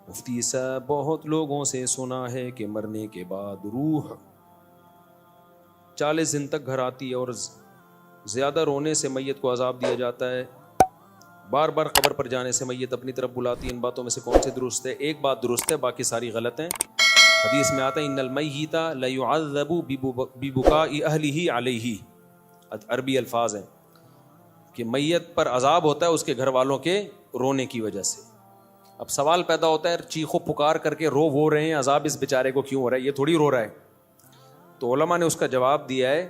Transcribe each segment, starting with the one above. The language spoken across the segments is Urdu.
مفتی صاحب بہت لوگوں سے سنا ہے کہ مرنے کے بعد روح 40 دن تک گھر آتی ہے اور زیادہ رونے سے میت کو عذاب دیا جاتا ہے، بار بار قبر پر جانے سے میت اپنی طرف بلاتی ہے، ان باتوں میں سے کون سی درست ہے؟ ایک بات درست ہے، باقی ساری غلط ہیں۔ حدیث میں آتا ہے ان المیت لیعذب ببکاء اہلہ علیہ، عربی الفاظ ہیں کہ میت پر عذاب ہوتا ہے اس کے گھر والوں کے رونے کی وجہ سے۔ اب سوال پیدا ہوتا ہے چیخو پکار کر کے رو وہ رہے ہیں، عذاب اس بیچارے کو کیوں ہو رہا ہے؟ یہ تھوڑی رو رہا ہے۔ تو علماء نے اس کا جواب دیا ہے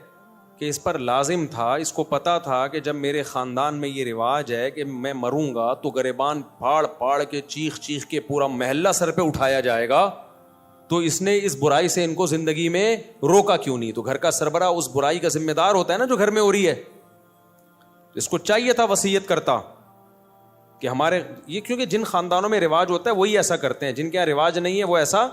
کہ اس پر لازم تھا، اس کو پتا تھا کہ جب میرے خاندان میں یہ رواج ہے کہ میں مروں گا تو گریبان پھاڑ پھاڑ کے چیخ چیخ کے پورا محلہ سر پہ اٹھایا جائے گا، تو اس نے اس برائی سے ان کو زندگی میں روکا کیوں نہیں؟ تو گھر کا سربراہ اس برائی کا ذمہ دار ہوتا ہے نا جو گھر میں ہو رہی ہے، اس کو چاہیے تھا وصیت کرتا کہ ہمارے یہ، کیونکہ جن خاندانوں میں رواج ہوتا ہے وہی ایسا کرتے ہیں، جن کے یہاں رواج نہیں ہے وہ ایسا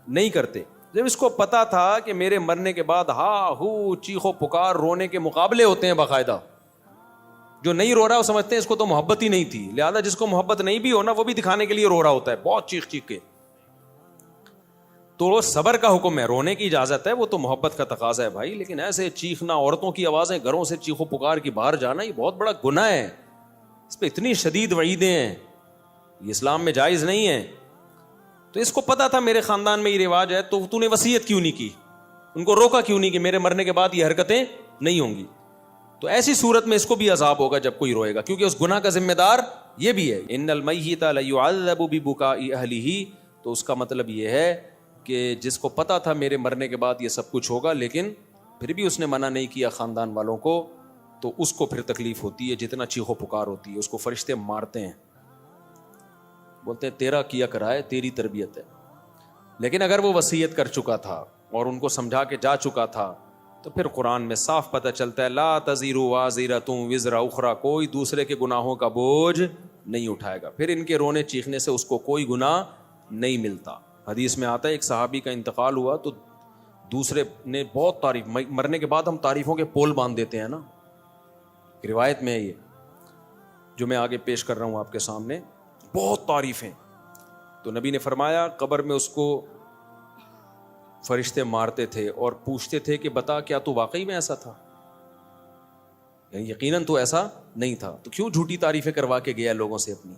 نہیں کرتے۔ جب اس کو پتا تھا کہ میرے مرنے کے بعد ہا ہو چیخو پکار رونے کے مقابلے ہوتے ہیں باقاعدہ، جو نہیں رو رہا وہ سمجھتے ہیں اس کو تو محبت ہی نہیں تھی، لہذا جس کو محبت نہیں بھی ہونا وہ بھی دکھانے کے لیے رو رہا ہوتا ہے بہت چیخ چیخ کے۔ تو صبر کا حکم ہے، رونے کی اجازت ہے، وہ تو محبت کا تقاضا ہے بھائی، لیکن ایسے چیخنا، عورتوں کی آوازیں گھروں سے چیخو پکار کی باہر جانا، یہ بہت بڑا گناہ ہے، اس پہ اتنی شدید وعیدیں ہیں، یہ اسلام میں جائز نہیں ہے۔ تو اس کو پتا تھا میرے خاندان میں یہ رواج ہے، تو تو نے وصیت کیوں نہیں کی، ان کو روکا کیوں نہیں کہ میرے مرنے کے بعد یہ حرکتیں نہیں ہوں گی؟ تو ایسی صورت میں اس کو بھی عذاب ہوگا جب کوئی روئے گا، کیونکہ اس گناہ کا ذمہ دار یہ بھی ہے۔ ان المیت لیعذب ببکاء اہلہ، تو اس کا مطلب یہ ہے کہ جس کو پتا تھا میرے مرنے کے بعد یہ سب کچھ ہوگا لیکن پھر بھی اس نے منع نہیں کیا خاندان والوں کو، تو اس کو پھر تکلیف ہوتی ہے، جتنا چیخو پکار ہوتی ہے، اس کو فرشتے مارتے ہیں، بولتے ہیں تیرا کیا کرائے، تیری تربیت ہے۔ لیکن اگر وہ وصیت کر چکا تھا اور ان کو سمجھا کے جا چکا تھا تو پھر قرآن میں صاف پتہ چلتا ہے لا تزر وازرۃ وزر اخری، کوئی دوسرے کے گناہوں کا بوجھ نہیں اٹھائے گا، پھر ان کے رونے چیخنے سے اس کو کوئی گناہ نہیں ملتا۔ حدیث میں آتا ہے ایک صحابی کا انتقال ہوا تو دوسرے نے بہت تعریف، مرنے کے بعد ہم تعریفوں کے پول باندھ دیتے ہیں نا، روایت میں ہے یہ جو میں آگے پیش کر رہا ہوں آپ کے سامنے، بہت تعریفیں۔ تو نبی نے فرمایا قبر میں اس کو فرشتے مارتے تھے اور پوچھتے تھے کہ بتا کیا تو واقعی میں ایسا تھا، یعنی یقیناً تو ایسا نہیں تھا، تو کیوں جھوٹی تعریفیں کروا کے گیا لوگوں سے اپنی؟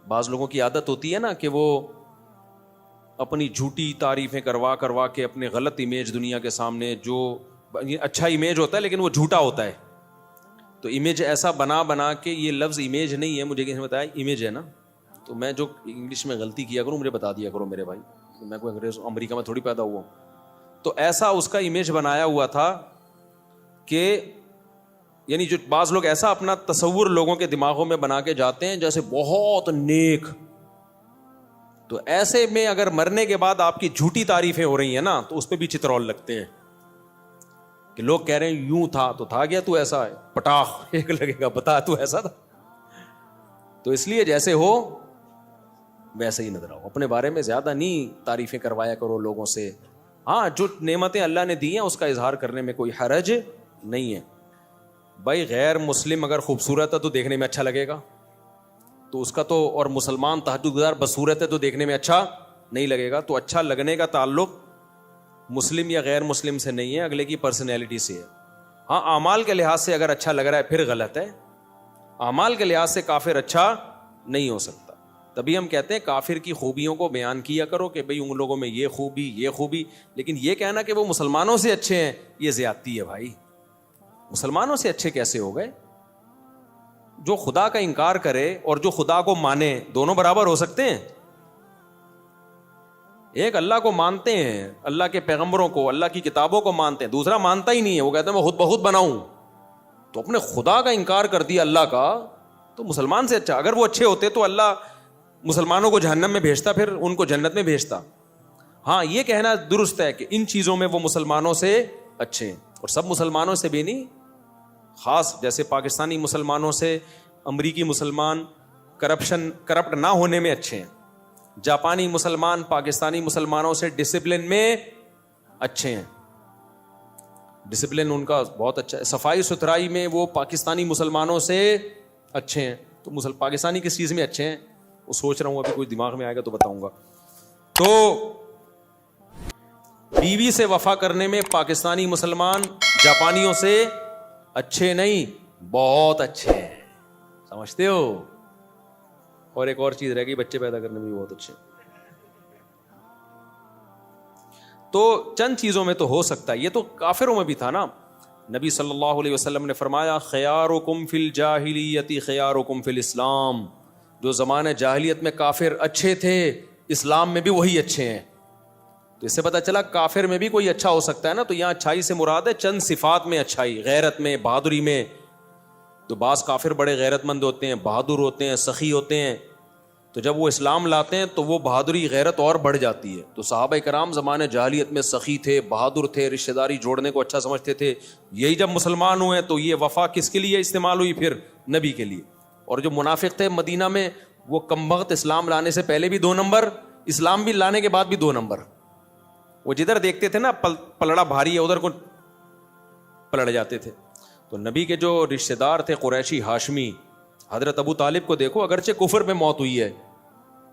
بعض لوگوں کی عادت ہوتی ہے نا کہ وہ اپنی جھوٹی تعریفیں کروا کے اپنے غلط امیج دنیا کے سامنے، جو اچھا امیج ہوتا ہے لیکن وہ جھوٹا ہوتا ہے، تو امیج ایسا بنا کے، یہ لفظ امیج نہیں ہے، مجھے کسی نے بتایا امیج ہے نا، تو میں جو انگلش میں غلطی کیا کروں مجھے بتا دیا کرو میرے بھائی، میں کوئی انگریز امریکہ میں تھوڑی پیدا ہوا ہوں۔ تو ایسا اس کا امیج بنایا ہوا تھا کہ یعنی جو بعض لوگ ایسا اپنا تصور لوگوں کے دماغوں میں بنا کے جاتے ہیں جیسے بہت نیک، تو ایسے میں اگر مرنے کے بعد آپ کی جھوٹی تعریفیں ہو رہی ہیں نا تو اس پہ بھی چترول لگتے ہیں کہ لوگ کہہ رہے ہیں یوں تھا تو تھا گیا، تو ایسا ہے پٹاخ ایک لگے گا، بتا تو ایسا تھا۔ تو اس لیے جیسے ہو ویسے ہی نظر آؤ، اپنے بارے میں زیادہ نہیں تعریفیں کروایا کرو لوگوں سے۔ ہاں جو نعمتیں اللہ نے دی ہیں اس کا اظہار کرنے میں کوئی حرج نہیں ہے۔ بھائی غیر مسلم اگر خوبصورت ہے تو دیکھنے میں اچھا لگے گا، تو اس کا تو، اور مسلمان تہجد گزار بصورت ہے تو دیکھنے میں اچھا نہیں لگے گا۔ تو اچھا لگنے کا تعلق مسلم یا غیر مسلم سے نہیں ہے، اگلے کی پرسنالٹی سے ہے۔ ہاں اعمال کے لحاظ سے اگر اچھا لگ رہا ہے پھر غلط ہے، اعمال کے لحاظ سے کافر اچھا نہیں ہو سکتا۔ تبھی ہم کہتے ہیں کافر کی خوبیوں کو بیان کیا کرو کہ بھئی ان لوگوں میں یہ خوبی، لیکن یہ کہنا کہ وہ مسلمانوں سے اچھے ہیں یہ زیادتی ہے بھائی۔ مسلمانوں سے اچھے کیسے ہو گئے؟ جو خدا کا انکار کرے اور جو خدا کو مانے دونوں برابر ہو سکتے ہیں؟ ایک اللہ کو مانتے ہیں، اللہ کے پیغمبروں کو، اللہ کی کتابوں کو مانتے ہیں، دوسرا مانتا ہی نہیں ہے، وہ کہتے ہیں میں خود بخود بناؤں، تو اپنے خدا کا انکار کر دیا اللہ کا، تو مسلمان سے اچھا۔ اگر وہ اچھے ہوتے تو اللہ مسلمانوں کو جہنم میں بھیجتا، پھر ان کو جنت میں بھیجتا۔ ہاں یہ کہنا درست ہے کہ ان چیزوں میں وہ مسلمانوں سے اچھے ہیں، اور سب مسلمانوں سے بھی نہیں، خاص جیسے پاکستانی مسلمانوں سے امریکی مسلمان کرپٹ نہ ہونے میں اچھے ہیں، جاپانی مسلمان پاکستانی مسلمانوں سے ڈسپلن میں اچھے ہیں، ڈسپلن ان کا بہت اچھا ہے، صفائی ستھرائی میں وہ پاکستانی مسلمانوں سے اچھے ہیں۔ تو پاکستانی کس چیز میں اچھے ہیں؟ وہ سوچ رہا ہوں ابھی کوئی دماغ میں آئے گا تو بتاؤں گا. تو بیوی سے وفا کرنے میں پاکستانی مسلمان جاپانیوں سے اچھے نہیں, بہت اچھے ہیں, سمجھتے ہو. اور ایک اور چیز رہ گئی, بچے پیدا کرنے میں بھی بہت اچھے. تو چند چیزوں میں تو ہو سکتا ہے, یہ تو کافروں میں بھی تھا نا. نبی صلی اللہ علیہ وسلم نے فرمایا خیارکم فی الجاہلیت خیارکم فی الاسلام. جو زمانے جاہلیت میں کافر اچھے تھے, اسلام میں بھی وہی اچھے ہیں. تو اس سے پتہ چلا کافر میں بھی کوئی اچھا ہو سکتا ہے نا. تو یہاں اچھائی سے مراد ہے چند صفات میں اچھائی, غیرت میں, بہادری میں. تو بعض کافر بڑے غیرت مند ہوتے ہیں, بہادر ہوتے ہیں, سخی ہوتے ہیں. تو جب وہ اسلام لاتے ہیں تو وہ بہادری غیرت اور بڑھ جاتی ہے. تو صحابہ کرام زمانے جاہلیت میں سخی تھے, بہادر تھے, رشتہ داری جوڑنے کو اچھا سمجھتے تھے. یہی جب مسلمان ہوئے تو یہ وفا کس کے لیے استعمال ہوئی, پھر نبی کے لیے. اور جو منافق تھے مدینہ میں, وہ کمبخت اسلام لانے سے پہلے بھی 2 نمبر, اسلام بھی لانے کے بعد بھی 2 نمبر. وہ جدھر دیکھتے تھے نا پلڑا بھاری ہے ادھر کو پلٹ جاتے تھے. تو نبی کے جو رشتہ دار تھے قریشی ہاشمی, حضرت ابو طالب کو دیکھو, اگرچہ کفر میں موت ہوئی ہے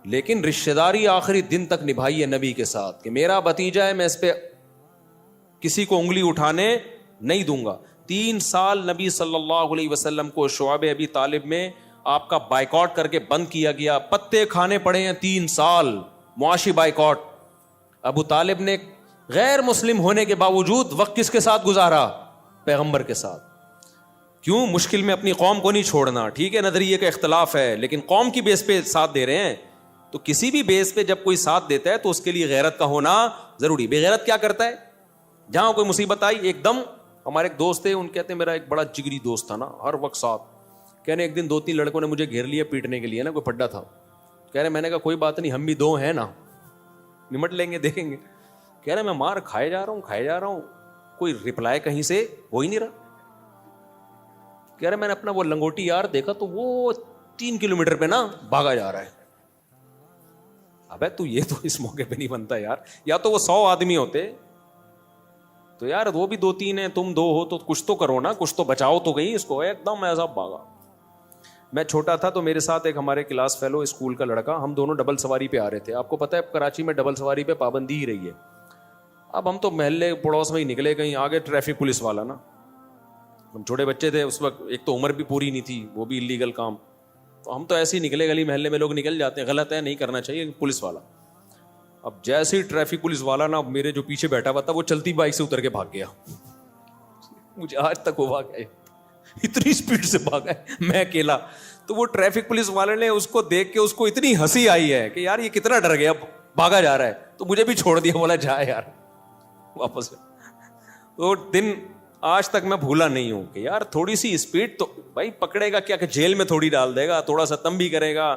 لیکن رشتہ داری آخری دن تک نبھائی ہے نبی کے ساتھ, کہ میرا بھتیجا ہے, میں اس پہ کسی کو انگلی اٹھانے نہیں دوں گا. 3 سال نبی صلی اللہ علیہ وسلم کو شعب ابی طالب میں آپ کا بائیکاٹ کر کے بند کیا گیا, پتے کھانے پڑے ہیں 3 سال, معاشی بائیکاٹ. ابو طالب نے غیر مسلم ہونے کے باوجود وقت کس کے ساتھ گزارا, پیغمبر کے ساتھ. کیوں؟ مشکل میں اپنی قوم کو نہیں چھوڑنا. ٹھیک ہے نظریے کا اختلاف ہے لیکن قوم کی بیس پہ ساتھ دے رہے ہیں. تو کسی بھی بیس پہ جب کوئی ساتھ دیتا ہے تو اس کے لیے غیرت کا ہونا ضروری. بے غیرت کیا کرتا ہے, جہاں کوئی مصیبت آئی ایک دم. ہمارے ایک دوست تھے, ان کہتے ہیں میرا ایک بڑا جگری دوست تھا نا, ہر وقت ساتھ. کہنے ایک دن 2-3 لڑکوں نے مجھے گھیر لیا پیٹنے کے لیے نا, کوئی پڈا تھا. کہہ رہے میں نے کہا کوئی بات نہیں, ہم بھی 2 ہیں نا, نمٹ لیں گے, دیکھیں گے. کہہ رہے میں مار کھائے جا رہا ہوں, کوئی رپلائی کہیں سے ہو ہی نہیں رہا. کہہ رہے میں نے اپنا وہ لنگوٹی یار دیکھا تو وہ 3 کلومیٹر پہ نا بھاگا جا رہا ہے. ابے تو یہ تو اس موقع پہ نہیں بنتا یار, یا تو وہ 100 آدمی ہوتے تو یار وہ بھی 2-3 ہیں, تم 2 ہو تو کچھ تو کرو نا, کچھ تو بچاؤ تو گئی اس کو. ایک دم ایسا بھاگا. میں چھوٹا تھا تو میرے ساتھ ایک ہمارے کلاس فیلو اسکول کا لڑکا, ہم دونوں ڈبل سواری پہ آ رہے تھے. آپ کو پتہ ہے کراچی میں ڈبل سواری پہ پابندی ہی رہی ہے. اب ہم تو محلے پڑوس میں ہی نکلے, کہیں آگے ٹریفک پولیس والا نا, ہم چھوٹے بچے تھے اس وقت, ایک تو عمر بھی پوری نہیں تھی, وہ بھی اللیگل کام. تو ہم تو ایسے ہی نکلے, گلی محلے میں لوگ نکل جاتے ہیں, غلط ہے نہیں کرنا چاہیے, پولیس والا. اب جیسے ہی ٹریفک پولیس والا نا میرے جو پیچھے بیٹھا ہوا تھا وہ چلتی بائک سے اتر کے بھاگ گیا. مجھے آج تک وہ بھاگ گیا, اتنی اسپیڈ سے بھاگا ہے, میں اکیلا. تو وہ ٹریفک پولیس والے نے اس کو دیکھ کے اس کو اتنی ہنسی آئی ہے کہ یار یہ کتنا ڈر گیا, بھاگا جا رہا ہے. تو مجھے بھی چھوڑ دیا, بولا جا یار واپس. وہ دن آج تک میں بھولا نہیں ہوں کہ یار تھوڑی سی اسپیڈ تو بھائی پکڑے گا کیا, کہ جیل میں تھوڑی ڈال دے گا, تھوڑا سا تنبیہ کرے گا,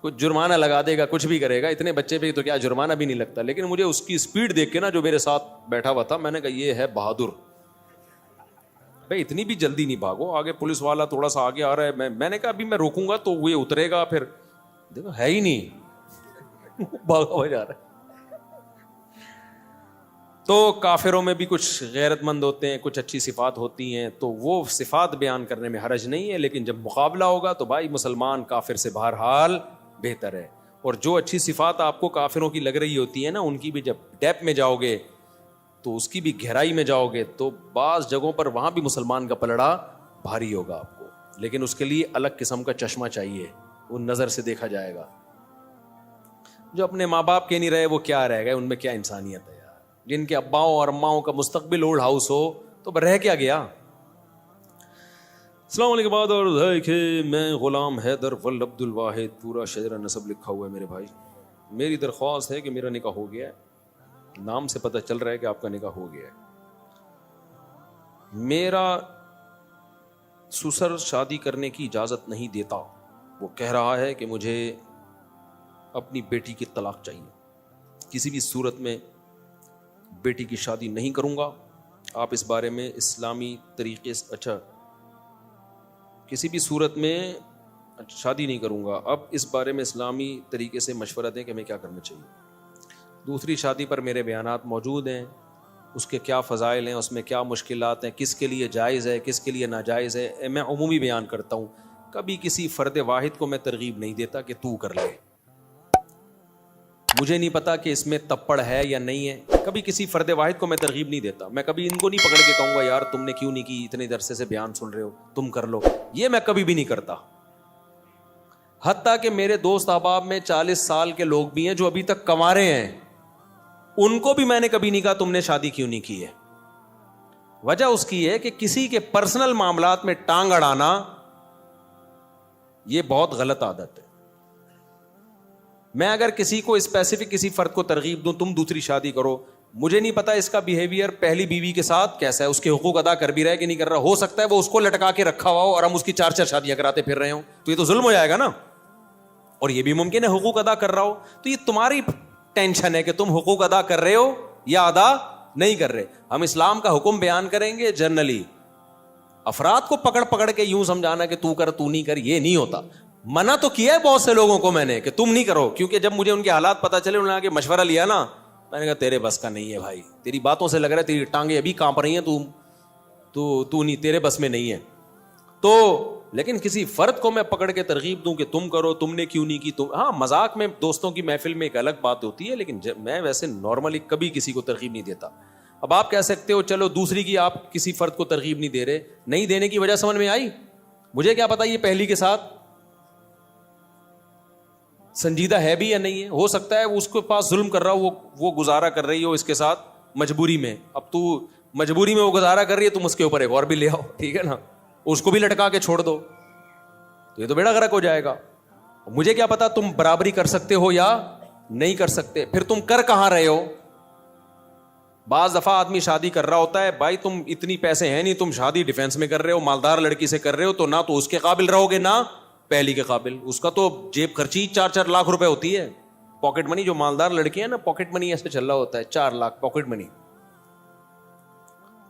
کچھ جرمانہ لگا دے گا, کچھ بھی کرے گا. اتنے بچے پہ تو کیا جرمانہ بھی نہیں لگتا. لیکن مجھے اس کی اسپیڈ دیکھ کے نا جو میرے ساتھ بیٹھا ہوا تھا, میں نے کہا یہ ہے بہادر. بھائی اتنی بھی جلدی نہیں بھاگو, آگے پولیس والا تھوڑا سا آگے آ رہا ہے, میں نے کہا ابھی میں روکوں گا تو وہ اترے گا, پھر دیکھو ہے ہی نہیں, بھاگا ہوا جا رہا ہے. تو کافروں میں بھی کچھ غیرت مند ہوتے ہیں, کچھ اچھی صفات ہوتی ہیں, تو وہ صفات بیان کرنے میں حرج نہیں ہے. لیکن جب مقابلہ ہوگا تو بھائی مسلمان کافر سے بہرحال بہتر ہے. اور جو اچھی صفات آپ کو کافروں کی لگ رہی ہوتی ہے نا, ان کی بھی جب ڈیپ میں جاؤ گے تو اس کی بھی گہرائی میں جاؤ گے تو بعض جگہوں پر وہاں بھی مسلمان کا پلڑا بھاری ہوگا آپ کو. لیکن اس کے لیے الگ قسم کا چشمہ چاہیے, وہ نظر سے دیکھا جائے گا. جو اپنے ماں باپ کے نہیں رہے وہ کیا رہ گئے, ان میں کیا انسانیت ہے. جن کے اباؤں اور اماؤں کا مستقبل اولڈ ہاؤس ہو تو رہ کیا گیا. السلام علیکم. بعد اور ہے کہ میں غلام حیدر ول عبد الواحد, پورا شجرہ نسب لکھا ہوا ہے میرے بھائی. میری درخواست ہے کہ میرا نکاح ہو گیا ہے, نام سے پتہ چل رہا ہے کہ آپ کا نکاح ہو گیا ہے. میرا سسر شادی کرنے کی اجازت نہیں دیتا, وہ کہہ رہا ہے کہ مجھے اپنی بیٹی کی طلاق چاہیے, کسی بھی صورت میں بیٹی کی شادی نہیں کروں گا. آپ اس بارے میں اسلامی طریقے سے, اچھا کسی بھی صورت میں شادی نہیں کروں گا, اب اس بارے میں اسلامی طریقے سے مشورہ دیں کہ ہمیں کیا کرنا چاہیے. دوسری شادی پر میرے بیانات موجود ہیں, اس کے کیا فضائل ہیں, اس میں کیا مشکلات ہیں, کس کے لیے جائز ہے کس کے لیے ناجائز ہے. میں عمومی بیان کرتا ہوں, کبھی کسی فرد واحد کو میں ترغیب نہیں دیتا کہ تو کر لے. مجھے نہیں پتا کہ اس میں تپڑ ہے یا نہیں ہے, کبھی کسی فرد واحد کو میں ترغیب نہیں دیتا. میں کبھی ان کو نہیں پکڑ کے کہوں گا یار تم نے کیوں نہیں کی, اتنے عرصے سے بیان سن رہے ہو, تم کر لو. یہ میں کبھی بھی نہیں کرتا. حتیٰ کہ میرے دوست احباب میں 40 سال کے لوگ بھی ہیں جو ابھی تک کنوارے ہیں, ان کو بھی میں نے کبھی نہیں کہا تم نے شادی کیوں نہیں کی ہے. وجہ اس کی ہے کہ کسی کے پرسنل معاملات میں ٹانگ اڑانا یہ بہت غلط عادت ہے. میں اگر کسی کو اسپیسیفک کسی فرد کو ترغیب دوں تم دوسری شادی کرو, مجھے نہیں پتا اس کا بیہیویئر پہلی بیوی کے ساتھ کیسا ہے, اس کے حقوق ادا کر بھی رہا ہے کہ نہیں کر رہا. ہو سکتا ہے وہ اس کو لٹکا کے رکھا ہوا ہو اور ہم اس کی 4 شادیاں کراتے پھر رہے ہوں, تو یہ تو ظلم ہو جائے گا نا. اور یہ بھی ممکن ہے حقوق ادا کر رہا ہو, تو یہ تمہاری ٹینشن ہے کہ تم حقوق ادا کر رہے ہو یا ادا نہیں کر رہے. ہم اسلام کا حکم بیان کریں گے جنرلی, افراد کو پکڑ پکڑ کے یوں سمجھانا کہ تو کر تو نہیں کر, یہ نہیں ہوتا. منع تو کیا ہے بہت سے لوگوں کو میں نے کہ تم نہیں کرو, کیونکہ جب مجھے ان کے حالات پتا چلے, انہوں نے آگے مشورہ لیا نا, میں نے کہا تیرے بس کا نہیں ہے بھائی, تیری باتوں سے لگ رہا ہے تیری ٹانگیں ابھی کانپ رہی ہیں, تو نہیں, تیرے بس میں نہیں ہے. تو لیکن کسی فرد کو میں پکڑ کے ترغیب دوں کہ تم کرو, تم نے کیوں نہیں کی, تم, ہاں مذاق میں دوستوں کی محفل میں ایک الگ بات ہوتی ہے, لیکن میں ویسے نارملی کبھی کسی کو ترغیب نہیں دیتا. اب آپ کہہ سکتے ہو چلو دوسری کی آپ کسی فرد کو ترغیب نہیں دے رہے, نہیں دینے کی وجہ سمجھ میں آئی. مجھے کیا پتا یہ پہلی کے ساتھ سنجیدہ ہے بھی یا نہیں ہے. ہو سکتا ہے اس کے پاس ظلم کر رہا ہو, وہ گزارا کر رہی ہو اس کے ساتھ مجبوری میں. اب تو مجبوری میں وہ گزارا کر رہی ہے, تم اس کے اوپر ایک اور بھی لے آؤ, ٹھیک ہے نا, اس کو بھی لٹکا کے چھوڑ دو, تو یہ تو بیڑا غرق ہو جائے گا. مجھے کیا پتا تم برابری کر سکتے ہو یا نہیں کر سکتے, پھر تم کر کہاں رہے ہو. بعض دفعہ آدمی شادی کر رہا ہوتا ہے, بھائی تم اتنی پیسے ہیں نہیں, تم شادی ڈیفینس میں کر رہے ہو, مالدار لڑکی سے کر رہے ہو, تو نہ تو اس کے قابل رہو گے نہ پہلی کے قابل. اس کا تو جیب خرچی 4 لاکھ روپے ہوتی ہے, پاکٹ منی. جو مالدار لڑکی ہے نا, پاکٹ منی ایسے چل رہا ہوتا ہے, 4 لاکھ پاکٹ منی.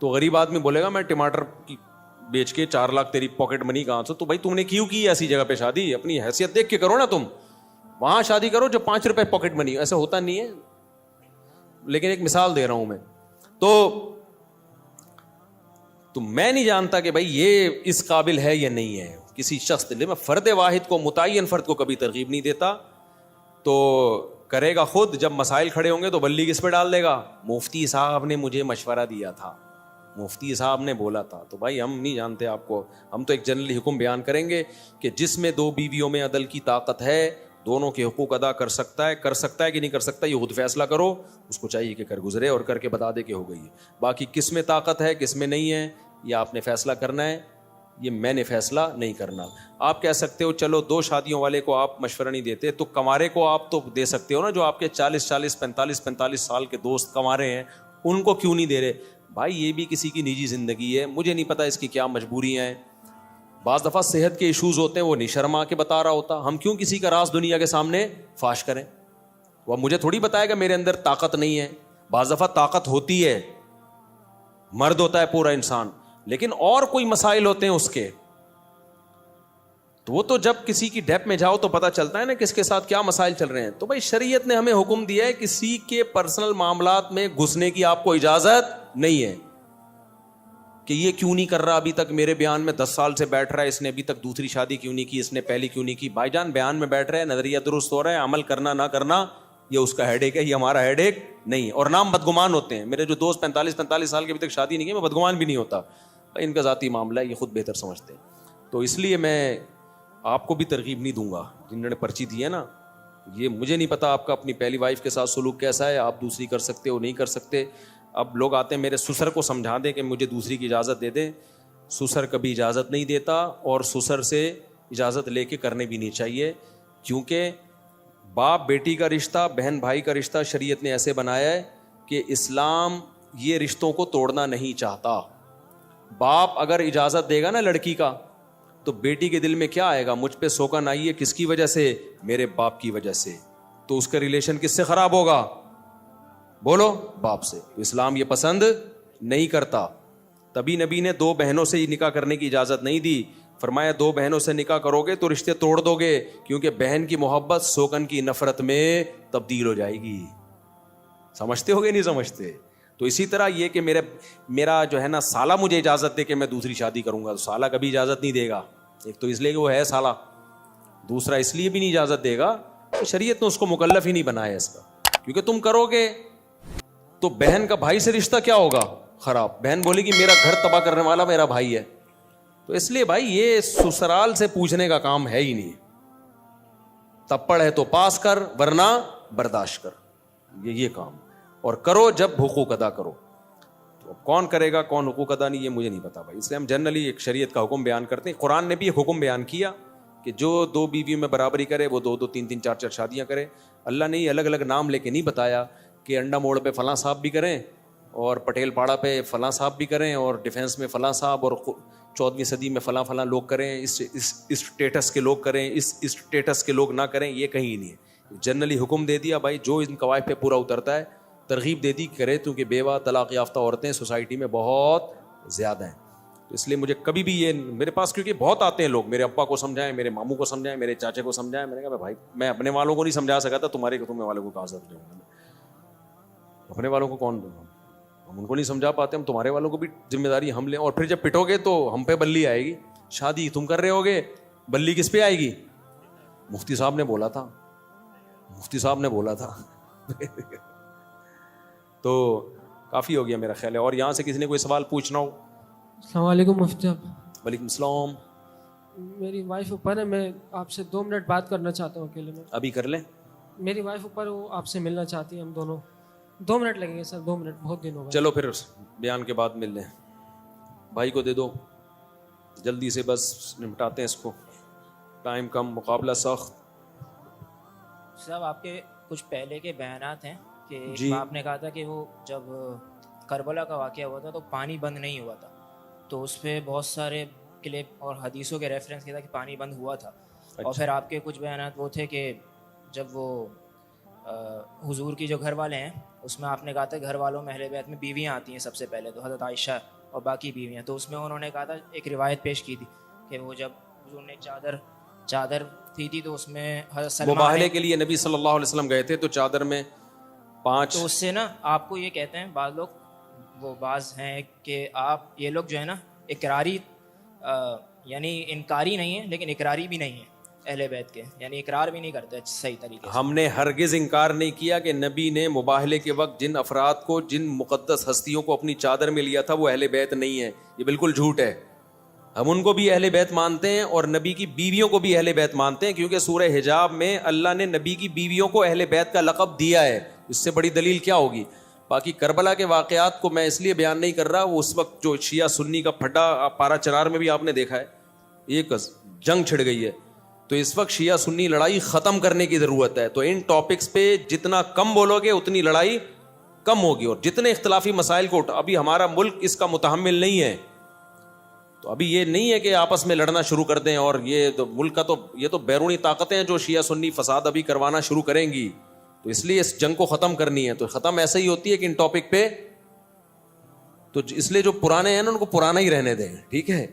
تو غریب آدمی بولے گا میں ٹماٹر کی بیچ کے 4 لاکھ تیری پاکٹ منی کہاں سے. تو بھائی تم نے کیوں کی ایسی جگہ پہ شادی, اپنی حیثیت دیکھ کے کرو نا. تم وہاں شادی کرو جو 5 روپے پاکٹ منی, ایسا ہوتا نہیں ہے, لیکن ایک مثال دے رہا ہوں میں. تو میں نہیں جانتا کہ بھائی یہ اس قابل ہے یا نہیں ہے کسی شخص کے لیے. میں فرد واحد کو, متعین فرد کو کبھی ترغیب نہیں دیتا. تو کرے گا خود, جب مسائل کھڑے ہوں گے تو بلی کس پہ ڈال دے گا, مفتی صاحب نے مجھے مشورہ دیا تھا, مفتی صاحب نے بولا تھا. تو بھائی ہم نہیں جانتے آپ کو, ہم تو ایک جنرلی حکم بیان کریں گے کہ جس میں 2 بیویوں میں عدل کی طاقت ہے, دونوں کے حقوق ادا کر سکتا ہے کہ نہیں کر سکتا, یہ خود فیصلہ کرو. اس کو چاہیے کہ کر گزرے اور کر کے بتا دے کہ ہو گئی ہے. باقی کس میں طاقت ہے کس میں نہیں ہے یہ آپ نے فیصلہ کرنا ہے, یہ میں نے فیصلہ نہیں کرنا. آپ کہہ سکتے ہو چلو 2 شادیوں والے کو آپ مشورہ نہیں دیتے, تو کنوارے کو آپ تو دے سکتے ہو نا, جو آپ کے 40 45 سال کے دوست کنوارے ہیں, ان کو کیوں نہیں دے رہے. بھائی یہ بھی کسی کی نجی زندگی ہے, مجھے نہیں پتا اس کی کیا مجبوریاں ہیں. بعض دفعہ صحت کے ایشوز ہوتے ہیں, وہ نہیں شرما کے بتا رہا ہوتا. ہم کیوں کسی کا راز دنیا کے سامنے فاش کریں. وہ مجھے تھوڑی بتائے گا میرے اندر طاقت نہیں ہے. بعض دفعہ طاقت ہوتی ہے, مرد ہوتا ہے پورا انسان, لیکن اور کوئی مسائل ہوتے ہیں اس کے, تو وہ تو جب کسی کی ڈیپ میں جاؤ تو پتہ چلتا ہے نا کس کے ساتھ کیا مسائل چل رہے ہیں. تو بھائی شریعت نے ہمیں حکم دیا ہے کسی کے پرسنل معاملات میں گھسنے کی آپ کو اجازت نہیں ہے کہ یہ کیوں نہیں کر رہا ابھی تک, میرے بیان میں 10 سال سے بیٹھ رہا ہے, اس نے ابھی تک دوسری شادی کیوں نہیں کی, اس نے پہلی کیوں نہیں کی. بھائی جان بیان میں بیٹھ رہے ہیں, نظریہ درست ہو رہا ہے, عمل کرنا نہ کرنا یہ اس کا ہیڈ ایک ہے, یہ ہمارا ہیڈ ایک نہیں ہے. اور نام بدگمان ہوتے ہیں. میرے جو دوست 45 سال کے ابھی تک شادی نہیں کی, میں بدگمان بھی نہیں ہوتا, ان کا ذاتی معاملہ ہے, یہ خود بہتر سمجھتے ہیں. تو اس لیے میں آپ کو بھی ترغیب نہیں دوں گا جنہوں نے پرچی دی ہے نا. یہ مجھے نہیں پتا آپ کا اپنی پہلی وائف کے ساتھ سلوک کیسا ہے, آپ دوسری کر سکتے ہو نہیں کر سکتے. اب لوگ آتے ہیں میرے سسر کو سمجھا دیں کہ مجھے دوسری کی اجازت دے دیں. سسر کبھی اجازت نہیں دیتا, اور سسر سے اجازت لے کے کرنے بھی نہیں چاہیے, کیونکہ باپ بیٹی کا رشتہ, بہن بھائی کا رشتہ شریعت نے ایسے بنایا ہے کہ اسلام یہ رشتوں کو توڑنا نہیں چاہتا. باپ اگر اجازت دے گا نا لڑکی کا, تو بیٹی کے دل میں کیا آئے گا, مجھ پہ سوگن آئی ہے کس کی وجہ سے, میرے باپ کی وجہ سے. تو اس کا ریلیشن کس سے خراب ہوگا, بولو, باپ سے. تو اسلام یہ پسند نہیں کرتا. تبھی نبی نے 2 بہنوں سے نکاح کرنے کی اجازت نہیں دی. فرمایا 2 بہنوں سے نکاح کرو گے تو رشتے توڑ دو گے, کیونکہ بہن کی محبت سوگن کی نفرت میں تبدیل ہو جائے گی. سمجھتے ہو گے نہیں سمجھتے؟ تو اسی طرح یہ کہ میرا جو ہے نا سالہ مجھے اجازت دے کہ میں دوسری شادی کروں گا, تو سالہ کبھی اجازت نہیں دے گا. ایک تو اس لیے کہ وہ ہے سالہ, دوسرا اس لیے بھی نہیں اجازت دے گا کہ شریعت نے اس کو مکلف ہی نہیں بنایا اس کا, کیونکہ تم کرو گے تو بہن کا بھائی سے رشتہ کیا ہوگا خراب, بہن بولے گی میرا گھر تباہ کرنے والا میرا بھائی ہے. تو اس لیے بھائی یہ سسرال سے پوچھنے کا کام ہے ہی نہیں, تپڑ ہے تو پاس کر ورنہ برداشت کر, یہ کام, اور کرو جب حقوق ادا کرو. تو کون کرے گا کون حقوق ادا نہیں, یہ مجھے نہیں پتا بھائی, اس لیے ہم جنرلی ایک شریعت کا حکم بیان کرتے ہیں. قرآن نے بھی ایک حکم بیان کیا کہ جو 2 بیویوں میں برابری کرے وہ 2 3 3 4 4 شادیاں کرے. اللہ نے یہ الگ الگ نام لے کے نہیں بتایا کہ انڈا موڑ پہ فلاں صاحب بھی کریں اور پٹیل پاڑا پہ فلاں صاحب بھی کریں اور ڈیفینس میں فلاں صاحب اور 14ویں صدی میں فلاں فلاں لوگ کریں, اس اسٹیٹس کے لوگ کریں, اس اسٹیٹس کے لوگ نہ کریں, یہ کہیں نہیں ہے. جنرلی حکم دے دیا بھائی جو ان قواعد پہ پورا اترتا ہے, ترغیب دے دی کرے, کیونکہ بیوہ طلاق یافتہ عورتیں سوسائٹی میں بہت زیادہ ہیں. تو اس لیے مجھے کبھی بھی یہ میرے پاس کیونکہ بہت آتے ہیں لوگ, میرے ابا کو سمجھائیں, میرے ماموں کو سمجھائیں, میرے چاچے کو سمجھائیں. میں نے کہا بھائی میں اپنے والوں کو نہیں سمجھا سکا تھا, تمہارے والوں کو کہاں سمجھاؤں گا, اپنے والوں کو کون دوں گا, ہم ان کو نہیں سمجھا پاتے, ہم تمہارے والوں کو بھی ذمہ داری ہم لیں. اور پھر جب پٹو گے تو ہم پہ بلی آئے گی, شادی تم کر رہے ہوگے, بلی کس پہ آئے گی؟ مفتی صاحب نے بولا تھا, مفتی صاحب نے بولا تھا. تو کافی ہو گیا میرا خیال ہے. اور یہاں سے کسی نے کوئی سوال پوچھنا ہو؟ السلام علیکم مفتی صاحب. وعلیکم السلام. میری وائف اوپر ہے, میں آپ سے 2 منٹ بات کرنا چاہتا ہوں اکیلے میں. ابھی کر لیں. میری وائف اوپر, وہ آپ سے ملنا چاہتی ہے, ہم دونوں 2 منٹ لگیں گے سر, 2 منٹ, بہت دن ہو گئے. چلو پھر بیان کے بعد مل لیں. بھائی کو دے دو جلدی سے, بس نمٹاتے ہیں اس کو, ٹائم کم, مقابلہ سخت. صاحب آپ کے کچھ پہلے کے بیانات ہیں کہ جی. آپ نے کہا تھا کہ وہ جب کربلا کا واقعہ ہوا تھا تو پانی بند نہیں ہوا تھا, تو اس پہ بہت سارے کلپ اور حدیثوں کے ریفرنس کیا تھا کہ پانی بند ہوا تھا. اور پھر آپ کے کچھ بیانات وہ تھے کہ جب وہ حضور کی جو گھر والے ہیں اس میں آپ نے کہا تھا گھر والوں میں اہل بیت میں بیویاں آتی ہیں سب سے پہلے, تو حضرت عائشہ اور باقی بیویاں, تو اس میں انہوں نے کہا تھا ایک روایت پیش کی تھی کہ وہ جب حضور نے چادر تھی تو اس میں حضرت سلمہ مباہلے کے لیے نبی صلی اللہ علیہ وسلم گئے تھے, تو چادر میں 5, تو اس سے نا آپ کو یہ کہتے ہیں بعض لوگ, وہ بعض ہیں کہ آپ یہ لوگ جو ہے نا اقراری یعنی انکاری نہیں ہے لیکن اقراری بھی نہیں ہے اہل بیت کے, یعنی اقرار بھی نہیں کرتے صحیح طریقے سے. ہم نے ہرگز انکار نہیں کیا کہ نبی نے مباہلے کے وقت جن افراد کو, جن مقدس ہستیوں کو اپنی چادر میں لیا تھا وہ اہل بیت نہیں ہے, یہ بالکل جھوٹ ہے. ہم ان کو بھی اہل بیت مانتے ہیں اور نبی کی بیویوں کو بھی اہل بیت مانتے ہیں, کیونکہ سورہ حجاب میں اللہ نے نبی کی بیویوں کو اہل بیت کا لقب دیا ہے. اس سے بڑی دلیل کیا ہوگی؟ باقی کربلا کے واقعات کو میں اس لیے بیان نہیں کر رہا, وہ اس وقت جو شیعہ سنی کا پھڈا پارا چنار میں بھی آپ نے دیکھا ہے, ایک جنگ چھڑ گئی ہے. تو اس وقت شیعہ سنی لڑائی ختم کرنے کی ضرورت ہے. تو ان ٹاپکس پہ جتنا کم بولو گے اتنی لڑائی کم ہوگی, اور جتنے اختلافی مسائل کو ابھی ہمارا ملک اس کا متحمل نہیں ہے. تو ابھی یہ نہیں ہے کہ آپس میں لڑنا شروع کر دیں, اور یہ تو ملک کا تو یہ تو بیرونی طاقتیں ہیں جو شیعہ سنی فساد ابھی کروانا شروع کریں گی, تو اس لیے اس جنگ کو ختم کرنی ہے. تو ختم ایسے ہی ہوتی ہے کہ ان ٹاپک پہ, تو اس لیے جو پرانے ہیں نا ان کو پرانا ہی رہنے دیں, ٹھیک ہے.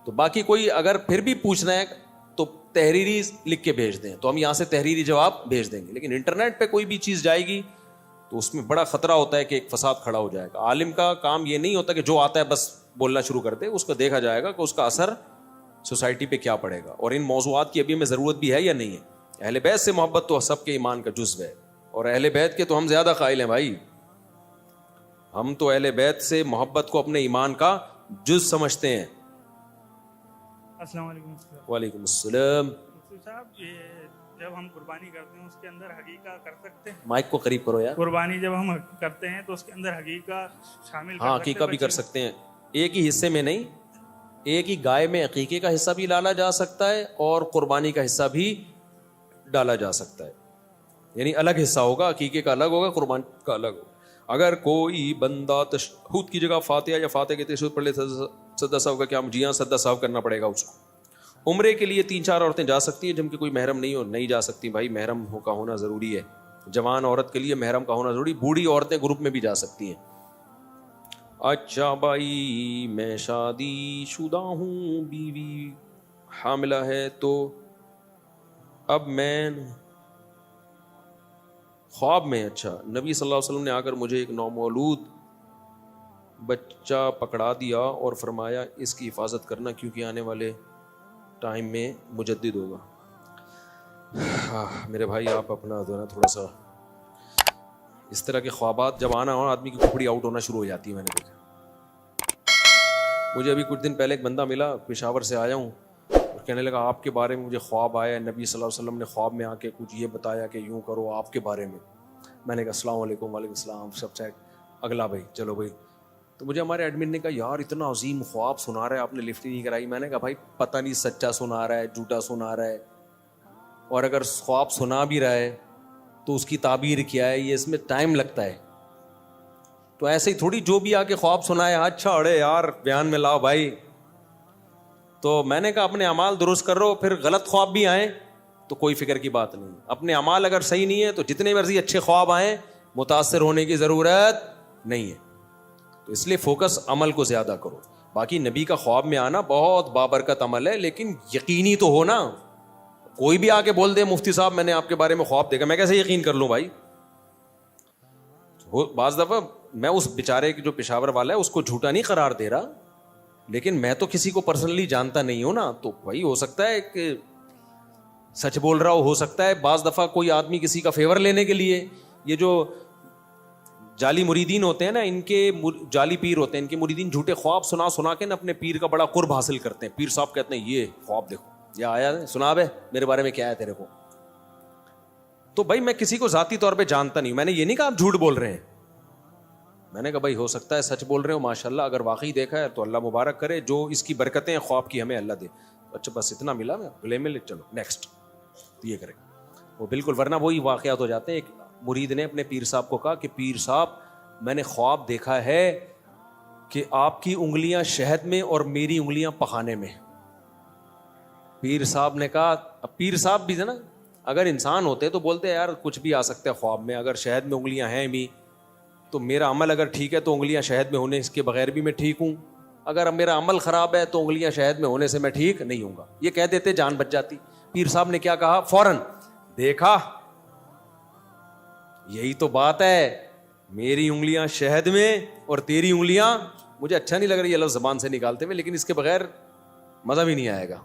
تو باقی کوئی اگر پھر بھی پوچھنا ہے تو تحریری لکھ کے بھیج دیں, تو ہم یہاں سے تحریری جواب بھیج دیں گے. لیکن انٹرنیٹ پہ کوئی بھی چیز جائے گی تو اس میں بڑا خطرہ ہوتا ہے کہ ایک فساد کھڑا ہو جائے گا. عالم کا کام یہ نہیں ہوتا کہ جو آتا ہے بس بولنا شروع کر دے, اس کو دیکھا جائے گا کہ اس کا اثر سوسائٹی پہ کیا پڑے گا, اور ان موضوعات کی ابھی ہمیں ضرورت بھی ہے یا نہیں ہے. اہل بیت سے محبت تو سب کے ایمان کا جزو ہے, اور اہل بیت کے تو ہم زیادہ قائل ہیں بھائی. ہم تو اہل بیت سے محبت کو اپنے ایمان کا جز سمجھتے ہیں. السلام علیکم. وعلیکم السلام. مفتی صاحب, یہ جب ہم قربانی کرتے ہیں اس کے اندر حقیقہ کر سکتے ہیں؟ مائک کو قریب کرو یار. قربانی جب ہم کرتے ہیں تو اس کے اندر حقیقہ شامل ہاں, عقیقہ بھی کر سکتے ہیں, ایک ہی حصے میں نہیں, ایک ہی گائے میں عقیقے کا حصہ بھی ڈالا جا سکتا ہے اور قربانی کا حصہ بھی ڈالا جا سکتا ہے. یعنی الگ حصہ ہوگا, عقیقے کا الگ ہوگا, قربانی کا الگ ہوگا. اگر کوئی بندہ تشہد کی جگہ فاتحہ یا فاتحہ کے تشہد پڑھ لے, سدا صاحب کا کیا, جی ہاں سدا صاحب کرنا پڑے گا اس کو. عمرے کے لیے 3-4 عورتیں جا سکتی ہیں جن کی کوئی محرم نہیں ہو, نہیں جا سکتی. بھائی محرم کا ہونا ضروری ہے, جوان عورت کے لیے محرم کا ہونا ضروری. بوڑھی عورتیں گروپ میں بھی جا سکتی ہیں. اچھا بھائی میں شادی شدہ ہوں, بیوی حاملہ ہے, تو اب میں خواب میں, اچھا نبی صلی اللہ علیہ وسلم نے آ کر مجھے ایک نومولود بچہ پکڑا دیا اور فرمایا اس کی حفاظت کرنا کیونکہ آنے والے ٹائم میں مجدد ہوگا. میرے بھائی آپ اپنا جو ہے نا تھوڑا سا اس طرح کے خوابات جب آنا ہو آدمی کی کھوپڑی آؤٹ ہونا شروع ہو جاتی ہے. میں نے دیکھا, مجھے ابھی کچھ دن پہلے ایک بندہ ملا, پشاور سے آیا ہوں, اور کہنے لگا آپ کے بارے میں مجھے خواب آیا, نبی صلی اللہ علیہ وسلم نے خواب میں آ کے کچھ یہ بتایا کہ یوں کرو آپ کے بارے میں. میں نے کہا السلام علیکم. وعلیکم السلام. سب چیک. اگلا بھائی چلو بھائی. تو مجھے ہمارے ایڈمن نے کہا یار اتنا عظیم خواب سنا رہا ہے, آپ نے لفٹ ہی نہیں کرائی. میں نے کہا بھائی پتہ نہیں سچا سنا رہا ہے جھوٹا سنا رہا ہے, اور اگر خواب سنا بھی رہا ہے تو اس کی تعبیر کیا ہے, یہ اس میں ٹائم لگتا ہے. تو ایسے ہی تھوڑی جو بھی آ کے خواب سنائے اچھا اڑے یار بیان میں لاؤ بھائی. تو میں نے کہا اپنے اعمال درست کر رہو, پھر غلط خواب بھی آئیں تو کوئی فکر کی بات نہیں. اپنے اعمال اگر صحیح نہیں ہے تو جتنے مرضی اچھے خواب آئیں متاثر ہونے کی ضرورت نہیں ہے. تو اس لیے فوکس عمل کو زیادہ کرو. باقی نبی کا خواب میں آنا بہت بابرکت عمل ہے, لیکن یقینی تو ہو نا. کوئی بھی آ کے بول دے مفتی صاحب میں نے آپ کے بارے میں خواب دیکھا, میں کیسے یقین کر لوں بھائی. بعض دفعہ میں اس بیچارے جو پشاور والا ہے اس کو جھوٹا نہیں قرار دے رہا, لیکن میں تو کسی کو پرسنلی جانتا نہیں ہوں نا, تو بھائی ہو سکتا ہے کہ سچ بول رہا ہو سکتا ہے بعض دفعہ کوئی آدمی کسی کا فیور لینے کے لیے, یہ جو جعلی مریدین ہوتے ہیں نا, ان کے جعلی پیر ہوتے ہیں, ان کے مریدین جھوٹے خواب سنا سنا کے نا اپنے پیر کا بڑا قرب حاصل کرتے ہیں. پیر صاحب کہتے ہیں یہ خواب دیکھو, یہ آیا ہے سنا بے میرے بارے میں کیا ہے تیرے کو. تو بھائی میں کسی کو ذاتی طور پہ جانتا نہیں ہوں, میں نے یہ نہیں کہا آپ جھوٹ بول رہے ہیں. میں نے کہا بھائی ہو سکتا ہے سچ بول رہے ہو ماشاءاللہ, اگر واقعی دیکھا ہے تو اللہ مبارک کرے, جو اس کی برکتیں خواب کی ہمیں اللہ دے. اچھا بس اتنا ملا, میں گلے میں چلو نیکسٹ یہ کریں وہ بالکل, ورنہ وہی واقعات ہو جاتے ہیں. ایک مرید نے اپنے پیر صاحب کو کہا کہ پیر صاحب میں نے خواب دیکھا ہے کہ آپ کی انگلیاں شہد میں اور میری انگلیاں پخانے میں. پیر صاحب نے کہا, اب پیر صاحب بھی ہے نا, اگر انسان ہوتے تو بولتے یار کچھ بھی آ سکتا ہے خواب میں, اگر شہد میں انگلیاں ہیں بھی تو میرا عمل اگر ٹھیک ہے تو انگلیاں شہد میں ہونے اس کے بغیر بھی میں ٹھیک ہوں, اگر میرا عمل خراب ہے تو انگلیاں شہد میں ہونے سے میں ٹھیک نہیں ہوں گا. یہ کہہ دیتے جان بچ جاتی. پیر صاحب نے کیا کہا فوراً, دیکھا یہی تو بات ہے, میری انگلیاں شہد میں اور تیری انگلیاں, مجھے اچھا نہیں لگ رہا یہ لفظ زبان سے نکالتے ہوئے, لیکن اس کے بغیر مزہ بھی نہیں آئے گا.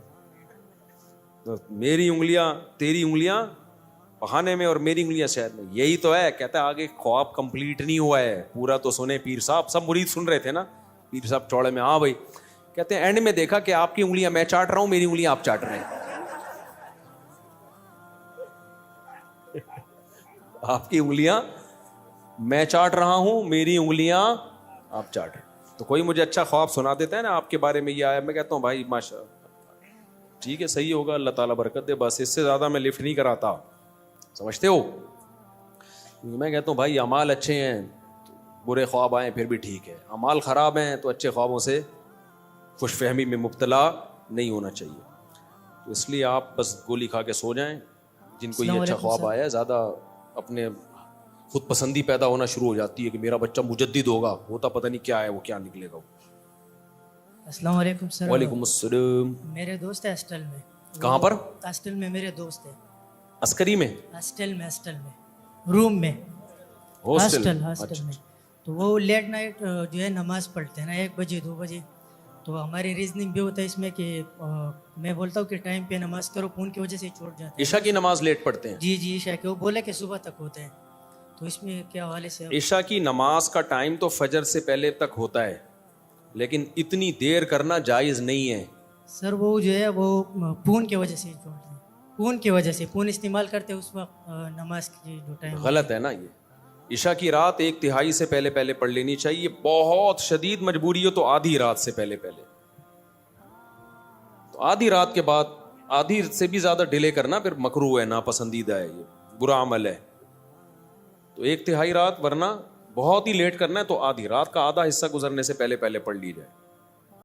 تو میری انگلیاں تیری انگلیاں پخانے میں اور میری انگلیاں شہد میں, یہی تو ہے. کہتا ہے آگے خواب کمپلیٹ نہیں ہوا ہے, پورا تو سنے پیر صاحب. سب مرید سن رہے تھے نا, پیر صاحب چوڑے میں, ہاں بھائی. کہتے ہیں اینڈ میں دیکھا کہ آپ کی انگلیاں میں چاٹ رہا ہوں, میری انگلیاں آپ چاٹ رہے ہیں. آپ کی انگلیاں میں چاٹ رہا ہوں, میری انگلیاں آپ چاٹ رہے ہیں. تو کوئی مجھے اچھا خواب سنا دیتا ہے نا آپ کے بارے میں یہ آیا, میں کہتا ہوں بھائی ماشاء ٹھیک ہے صحیح ہوگا, اللہ تعالیٰ برکت دے, بس اس سے زیادہ میں لفٹ نہیں کراتا, سمجھتے ہو. میں کہتا ہوں بھائی اعمال اچھے ہیں, برے خواب آئیں پھر بھی ٹھیک ہے, اعمال خراب ہیں تو اچھے خوابوں سے خوش فہمی میں مبتلا نہیں ہونا چاہیے. تو اس لیے آپ بس گولی کھا کے سو جائیں. جن کو یہ اچھا خواب آیا ہے, زیادہ اپنے خود پسندی پیدا ہونا شروع ہو جاتی ہے کہ میرا بچہ مجدد ہوگا, ہوتا پتہ نہیں کیا ہے وہ, کیا نکلے گا. السلام علیکم سر. وعلیکم السلام. میرے دوست ہے ہاسٹل میں. کہاں پر؟ ہاسٹل میں میرے دوست ہے. عسکری میں؟ ہاسٹل میں روم میں, ہاسٹل میں. تو وہ لیٹ نائٹ جو ہے نماز پڑھتے ہیں نا 1 بجے 2 بجے. تو ہماری ریزننگ بھی ہوتا ہے اس میں کہ میں بولتا ہوں کہ ٹائم پہ نماز کرو, فون کی وجہ سے چھوٹ جاتا ہے. عشاء کی نماز لیٹ پڑھتے ہیں؟ جی عشاء کے, وہ بولے کہ صبح تک ہوتے ہیں. تو اس میں کیا حوالے سے؟ عشاء کی نماز کا ٹائم تو فجر سے پہلے تک ہوتا ہے, لیکن اتنی دیر کرنا جائز نہیں ہے. سر وہ جو ہے وہ فون کی وجہ سے چھوڑتے ہیں, فون کی وجہ سے فون استعمال کرتے اس وقت نماز کی جو ٹائم. غلط ہے نا یہ. عشاء کی رات 1/3 سے پہلے پڑھ لینی چاہیے. بہت شدید مجبوری ہو تو آدھی رات سے پہلے. تو آدھی رات کے بعد, آدھی سے بھی زیادہ ڈیلے کرنا پھر مکروہ ہے, ناپسندیدہ ہے, یہ برا عمل ہے. تو 1/3 رات, ورنہ بہت ہی لیٹ کرنا ہے تو آدھی رات کا آدھا حصہ گزرنے سے پہلے پڑھ لی جائے.